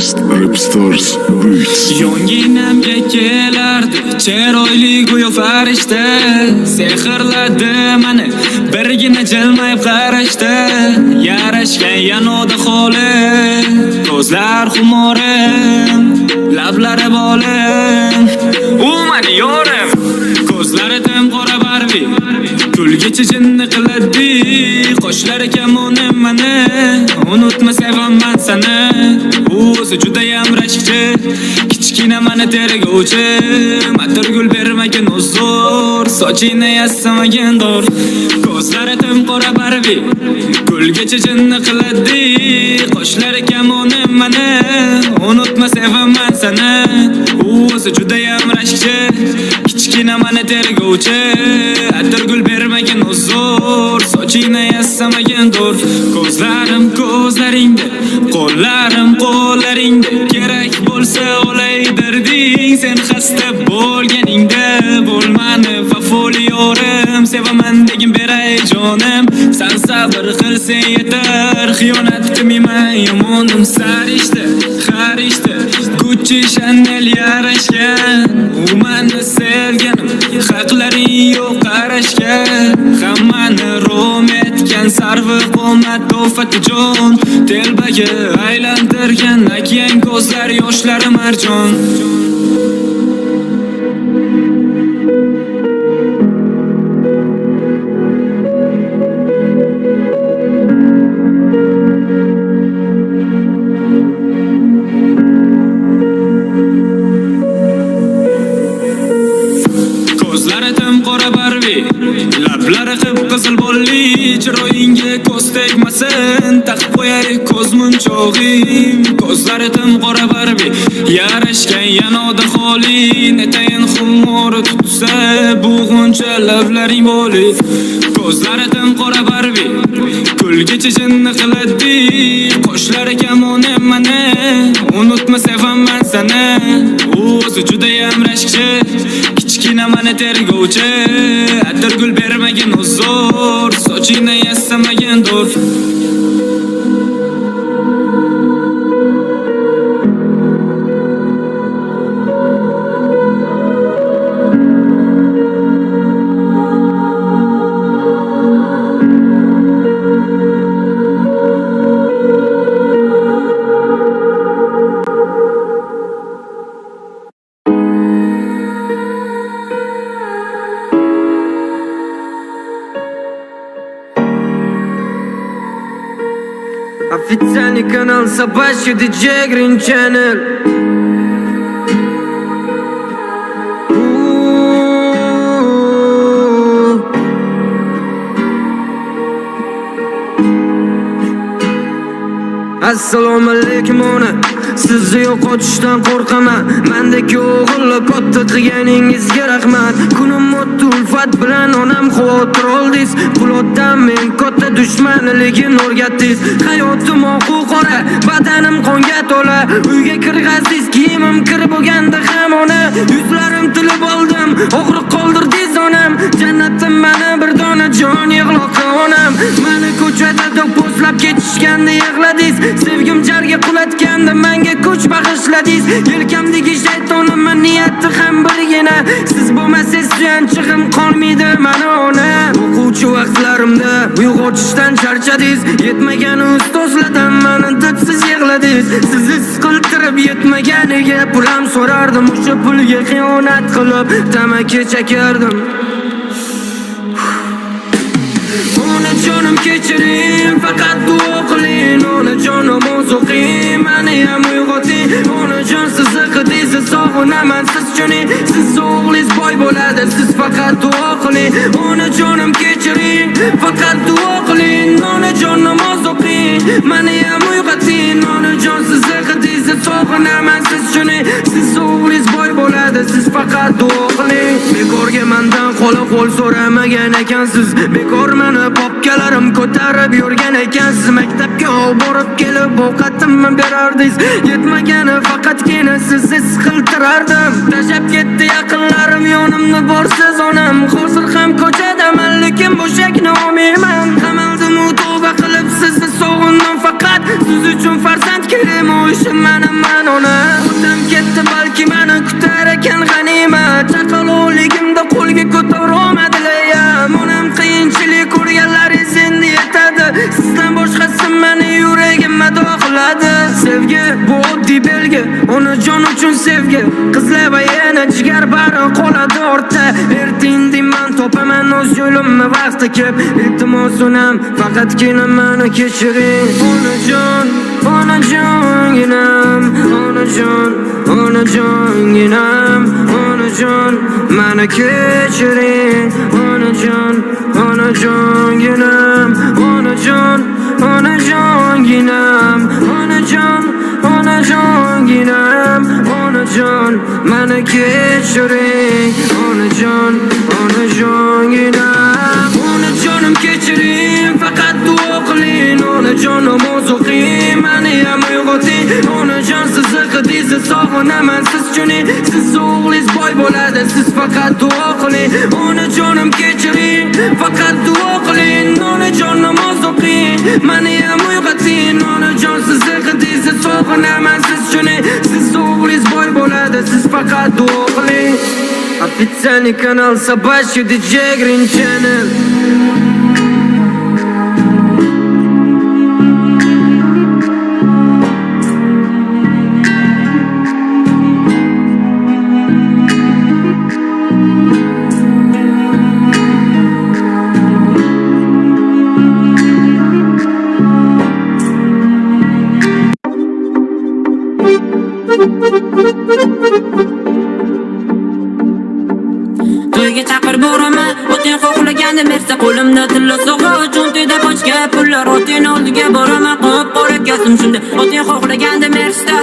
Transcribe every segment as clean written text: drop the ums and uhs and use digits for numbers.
artist Rapstars Beats. Yonginamga kelardi chiroyli go'yo farishta, sehrladi meni birgina jilmayib qarashda. Yarashgan yanoda holi, ko'zlar xumorim, lablari bolim, u meni yorim. Ko'zlari qora Barbie, kulgichi jinni qiladi, qoshlari kamonim meni, unutma sevaman seni. O'zi judayam rashkchi, kichkina meni tergovchi, atirgul bermagan uzr, sochini yassamagan dur. Ko'zlari qora Barbie, kulgichi jinni qiladi, qoshlari kamonim meni, unutma sevaman seni. O'zi judayam rashkchi, kichkina meni tergovchi, atirgul bermagan uzr, sochini yassamagan dur. Ko'zlarim ko'zlaringda, qo'llarim qo'llaringda, kerak bo'lsa olay darding. Sen xasta bo'lganingda bo'lmani vafoli yorim, sevaman degin beray jonim. Sen sabr qilsang yetar, xiyonat qilmayman yomonim. Sarishta xarishta Gucci Chanel yarashgan, u meni sevganim, haqlaring yo'q qarashga. Hammani rom etgan sarvi qomat to'fati jon, telbaga aylantirgan okean ko'zlar yoshlari marjon. Qora Barbie, lablari qip-qizil bolli, chiroyingga ko'z tegmasin, taqib qo'yay ko'z munchog'im. Ko'zlari qora Barbie, yarashgan yanoda holi, netayin xumori tutsa, bug'uncha lablaring boli. Ko'zlari qora Barbie, kulgichi jinni qiladi, qoshlari kamonim meni, unutma sevaman seni. O'zi judayam rashkchi, kichkina meni tergovchi, atirgul bermagan uzr, sochini yassamagan dur. Официальный канал собачий DJ Green Channel. Assalomu alaykum ona, sizni yo'qotishdan qo'rqaman. Mendagi o'g'ilni katta qilganingizga rahmat. Kunim o'tdi ulfat bilan onam xavotir oldingiz. Qulotdan men katta dushmanligini o'rgatdingiz. Hayotim oqu qora, badanim qonga to'la. Uyga kirg'azingiz, kiyimim kir bo'lganda ham ona. Yuzlarim tilib oldim, og'riq qoldirdingiz onam. Jannatim meni bir dona jon yig'loqqa onam. Meni ko'chada do'pposlab ketishganda yig'ladingiz. Sevgim jarga qulatganda menga kuch bag'ishladingiz. Yelkamdagi shaytonimning niyati ham birgina, siz bo'lmasangiz suyanchig'im qolmaydi mana ona. O'quvchi vaqtlarimda uyg'otishdan charchadingiz, yetmagan ustozlardan meni didsiz yig'ladingiz. Sizni siqiltirib yetmaganiga pulam so'rardim, o'sha pulga xiyonat qilib tamaki chekardim. Onajonim kechiring, faqat duo qiling. Onajonim o'qing, meni ham uyg'oting. Onajon sizni qidingiz, sog'inaman siz chuning. Siz o'g'lingiz boy bo'ladi, siz faqat duo qiling. Onajonim kechiring, faqat duo qiling. Onajon namoz o'qing, meni ham uyg'oting. Onajon sizni qidingiz, sog'inaman siz chuning. Siz o'g'lingiz boy bo'ladi, siz faqat duo qiling. Bekorga mendan qo'l so'ramagan ekansiz, bekor meni popkalarim ko'tarib yurgan ekansiz. Maktabga borib kelib ovqatimni berardingiz, yetmagani faqatgina sizni siqiltirardim. Tashlab ketdi yaqinlarim yonimni borsiz onam. Hozir ham ko'chadaman, lekin bo'shakni olmayman. Qamaldim u tavba qilib sizni sog'indim faqat. Siz uchun farzand kerakmi, yaxshi man ona. O'tam ketdi balki meni kutar ekan g'animat. Chaqaloqligimda qo'lga ko'tara olmadilar ya. Onam qiyinchilik ko'rganlaringiz endi yetadi. Sizdan boshqasi meni yuragimga doqiladi. Sevgi bu oddiy belgi, onajon uchun sevgi. Qizlar va yana jigar bari qoladi ortda. Ertindimman topaman o'z yo'limni vaqti kelib. Iltimos onam faqatgina meni kechiring. Onajon, onajonginam, onajonginam, onajon meni kechiring. Onajon, onajonginam, onajonginam, onajonginam, onajon meni kechiring. Onajon, onajonginam, onajonim kechiring. Faqat duo qiling. Onajon namoz o'qing, meni ham uyg'oting. Onajon siz qizingizni sog'inaman siz chuning. Siz o'g'lingiz boy bo'ladi, siz faqat duo qiling. Onajonim kechiring, faqat duo qiling. Onajon namoz o'qing, meni ham uyg'oting. Onajon siz qizingizni sog'inaman siz chuning. Siz o'g'lingiz boy bo'ladi, siz faqat duo qiling. Официальный канал Собачий диджей Green Channel. To'yga chaqir boraman, o'tin xohlaganda mersa qo'limda tilla so'g'a, cho'ntida bochga pullar o'tin oldiga boraman, qop qora ko'zim shunda. O'tin xohlaganda mersa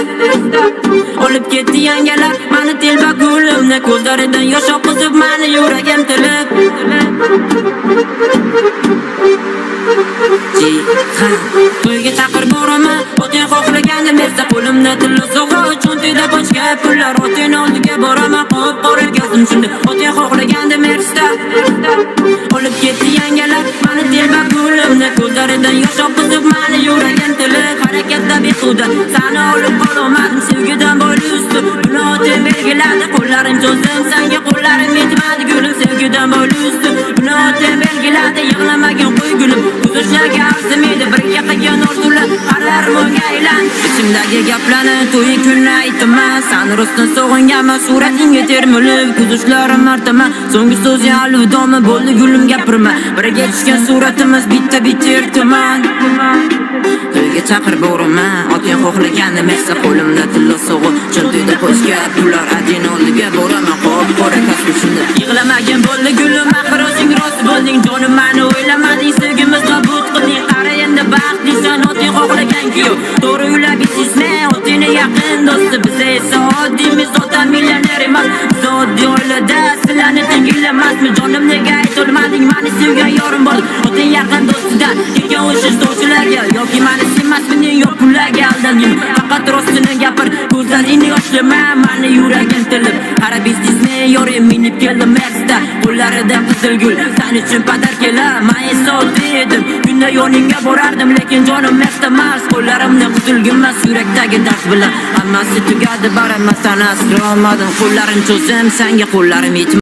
olib ketdi yangalar, meni telba ko'limni ko'zlaridan yosh oqizib, meni yuragim tilib. To'yga chaqir boraman, o'tin xohlaganda mersa qo'limda tilla so'g'a, cho'ntida bochga pullar o'tin oldiga boraman, qop qora ko'zim shunda. O'tin xohlaganda mersa olib ketdi yangalar, meni telba ko'limni ko'zlaridan yosh oqizib, meni yuragim tilib. Harakatda behuda seni olib qolmadim, sevgidan boyli usti buni o'tin belgiladi. Qo'llarim cho'zdim senga, qo'llarim yetmadi gulim, sevgidan boyli usti buni o'tin belgiladi. Yig'lamagin qo'y gulim, ko'zishlarga arzimaydi, birga qilgan orzular qarar mo'nga aylan. Ichimdagi gaplarni to'ying kunni aytaman, seni rostdan sog'inganman, suratingga termilib ko'zishlarim artaman. So'nggi so'zing alvidomi bo'ldi gulim, gapirma. Birga tushgan suratimiz bitta ertaman. To'yga chaqir boraman, o'tin xohlaganda mersa qo'limda tilla so'g'i, cho'ntida qo'shga pullar adin oldiga boraman, qop qora ko'zim shunda. Yig'lamagin bo'ldi gulim, axir o'zing rost bo'lding, jonim meni o'ylamading, sevgimiz nobud qilding. Qara endi baxtlisan, o'tin xohlagan-ku to'g'ri uylab isizme, o'tini yaqin do'sti, biz esa oddiymiz, otam millioner emas. Biz oddiy oilada sizlarni tengilamasmi? Jonim nega aytolmading, meni sevgan yorim bor. O'tin yaqin do'stidan kelgan o'sha stovchilarga yoki meni sevmasmiding, yo'q pullarga aldanding. Faqat rostini gapir, ko'zlaringni yoshlama, meni yuragim tilib. Qara biznesni yorim minib keldim Merce'da, qo'llarida qizil gul, sen uchun padar kelar. Men esa oddiy edim, kunda yoningga borardim, lekin jonim Merce'da emas. Qo'llarimni qizilginmas yurakdagi dard bilan, hammasi tugadi, baramasdan asra olmadim. Qo'llarim cho'zim senga, qo'llarim yetmadi.